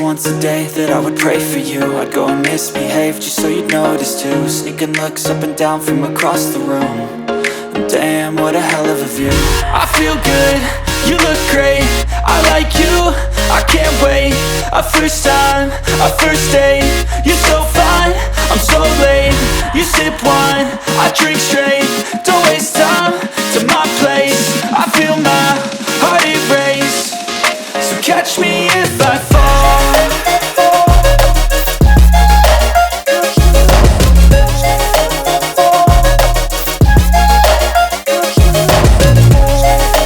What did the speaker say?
once a day that I would pray for you. I'd go and misbehave just so you'd notice too. Sneaking looks up and down from across the room. And damn, what a hell of a view. I feel good, you look great, I like you, I can't wait. A first time, a first date, you're so fine, I'm so late. You sip wine, I drink straight. Don't waste time to my place. I feel my heart erase. So catch me if I fall.